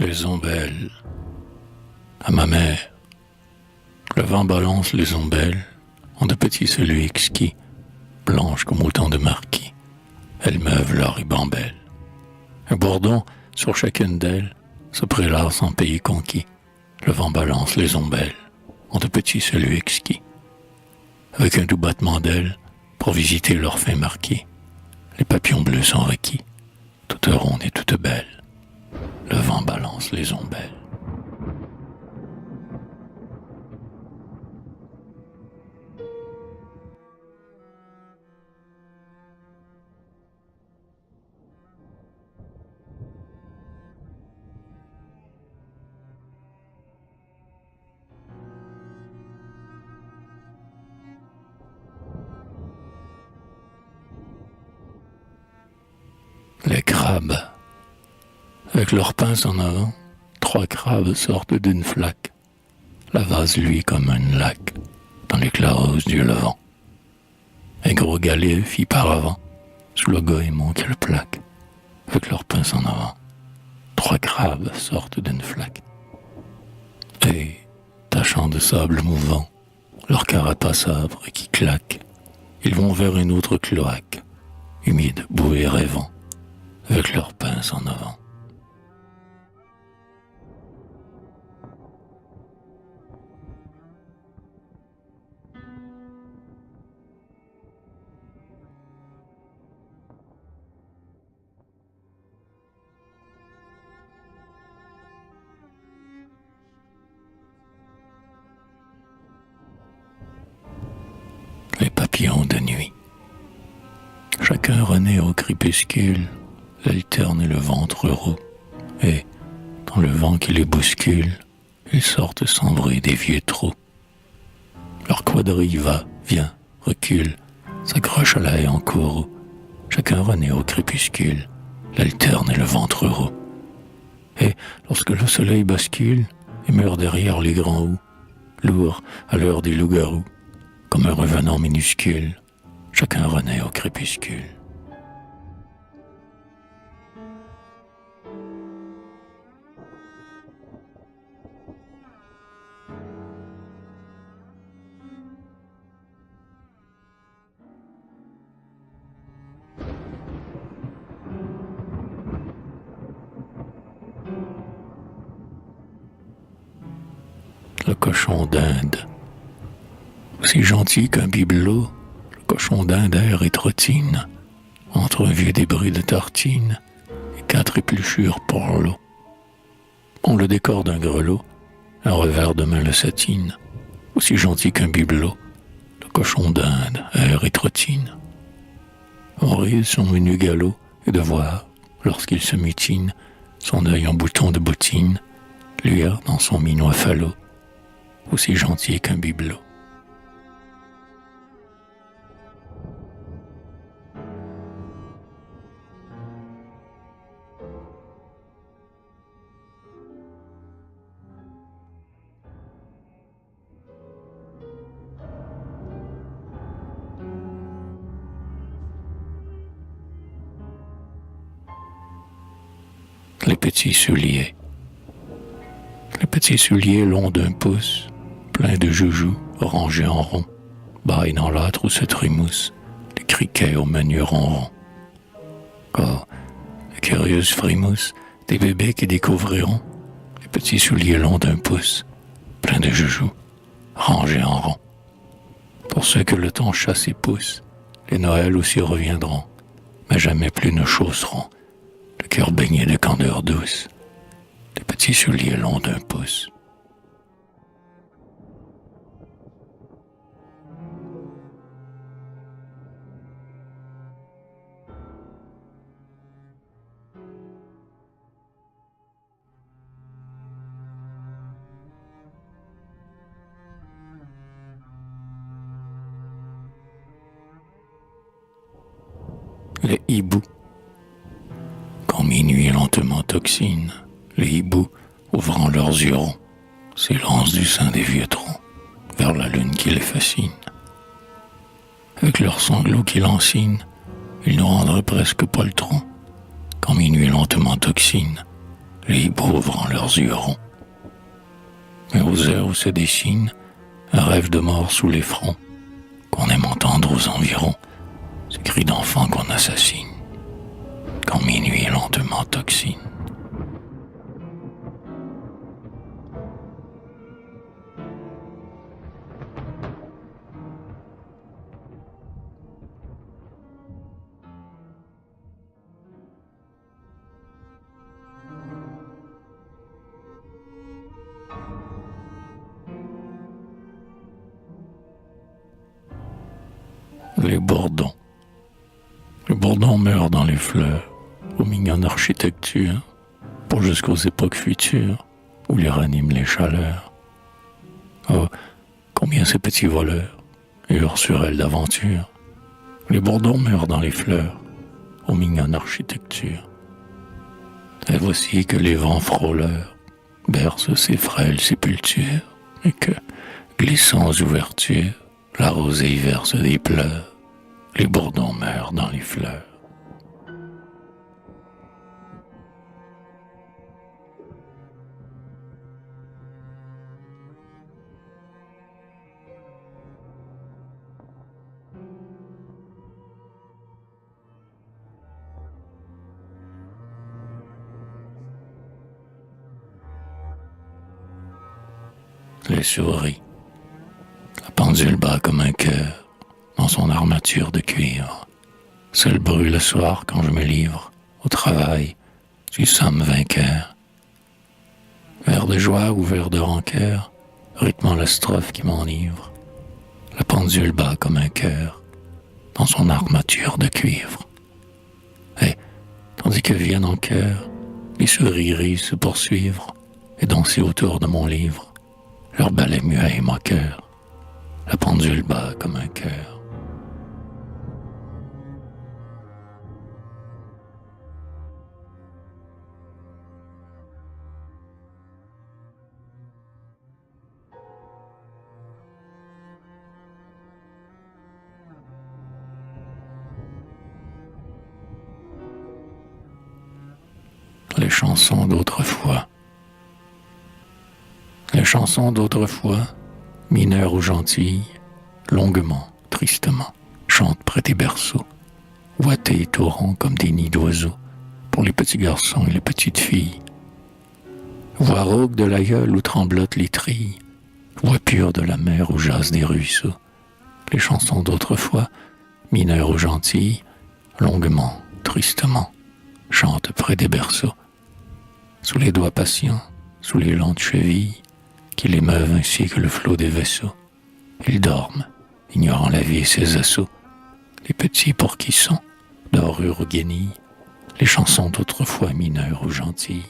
les ombelles. À ma mère, le vent balance les ombelles en de petits celui exquis, blanches comme autant de marquis. Elles meuvent leur ribambelle. Un bourdon sur chacune d'elles se prélasse en pays conquis. Le vent balance les ombelles en de petits celui exquis. Avec un doux battement d'ailes pour visiter leur fin marquis, les papillons bleus sont requis, toutes rondes et toutes belles. Le vent balance les ombelles. Les crabes. Avec leurs pinces en avant, 3 crabes sortent d'une flaque. La vase luit comme un lac dans l'éclat rose du levant. Un gros galet fit par avant, sous le goémon qu'elle plaque. Avec leurs pinces en avant, 3 crabes sortent d'une flaque. Et, tâchant de sable mouvant, leur carapace âpre qui claque, ils vont vers une autre cloaque, humide, boueux et rêvant, avec leurs pinces en avant. Les papillons de nuit. Chacun renaît au crépuscule, l'alterne et le ventre roux, et, dans le vent qui les bouscule, ils sortent sans bruit des vieux trous. Leur quadrille va, vient, recule, s'accroche à la haie en courroux. Chacun renaît au crépuscule, l'alterne et le ventre roux. Et, lorsque le soleil bascule et meurt derrière les grands houes, lourd à l'heure des loups-garous, comme un revenant minuscule, chacun renaît au crépuscule. Le cochon d'Inde. Aussi gentil qu'un bibelot, le cochon d'Inde erre et trottine entre un vieux débris de tartine et 4 épluchures pour l'eau. On le décore d'un grelot, un revers de main le satine. Aussi gentil qu'un bibelot, le cochon d'Inde erre et trottine. On rise son menu galop et de voir, lorsqu'il se mutine, son œil en bouton de bottine, luire dans son minois falot, aussi gentil qu'un bibelot. Les petits souliers. Les petits souliers longs d'1 pouce, pleins de joujoux, rangés en rond, baillent dans l'âtre où se trémoussent les criquets au menu ronron. Oh, la curieuse frimousse des bébés qui découvriront les petits souliers longs d'1 pouce, pleins de joujoux, rangés en rond. Pour ceux que le temps chasse et pousse, les Noëls aussi reviendront, mais jamais plus ne chausseront le cœur baigné de candeur douce, les petits souliers longs d'1 pouce. Les hiboux. Quand minuit lentement toxine, les hiboux, ouvrant leurs yeux ronds, s'élancent du sein des vieux troncs vers la lune qui les fascine. Avec leurs sanglots qui lancinent, ils nous rendraient presque poltrons. Quand minuit lentement toxine, les pauvres en leurs yeux ronds. Et aux heures où se dessine un rêve de mort sous les fronts, qu'on aime entendre aux environs, ce cri d'enfant qu'on assassine, quand minuit lentement toxine. Les bourdons. Les bourdons meurent dans les fleurs, aux mignonnes architectures, pour jusqu'aux époques futures, où les raniment les chaleurs. Oh, combien ces petits voleurs hurlent sur elles d'aventure. Les bourdons meurent dans les fleurs, aux mignonnes architectures. Et voici que les vents frôleurs bercent ces frêles sépultures, et que, glissant aux ouvertures, la rosée verse des pleurs. Les bourdons meurent dans les fleurs. Les souris. La pendule bat comme un cœur dans son armature de cuivre. Seul brûle le soir quand je me livre au travail du somme vainqueur. Vers de joie ou vers de rancœur, rythmant la strophe qui m'enivre. La pendule bat comme un cœur dans son armature de cuivre. Et, tandis que viennent en chœur les sourires se poursuivre et danser autour de mon livre, leur balai muet et moqueur, la pendule bat comme un cœur. Les chansons d'autrefois. Les chansons d'autrefois, mineures ou gentilles, longuement, tristement, chantent près des berceaux, ouatés et torrents comme des nids d'oiseaux, pour les petits garçons et les petites filles. Voix rauque de l'aïeul où tremblotent les trilles, voix pure de la mer où jasent des ruisseaux. Les chansons d'autrefois, mineures ou gentilles, longuement, tristement, chantent près des berceaux, sous les doigts patients, sous les lentes chevilles, qui l'émeuvent ainsi que le flot des vaisseaux. Ils dorment, ignorant la vie et ses assauts, les petits pour qui sont, dorures ou guenilles, les chansons d'autrefois mineures ou gentilles.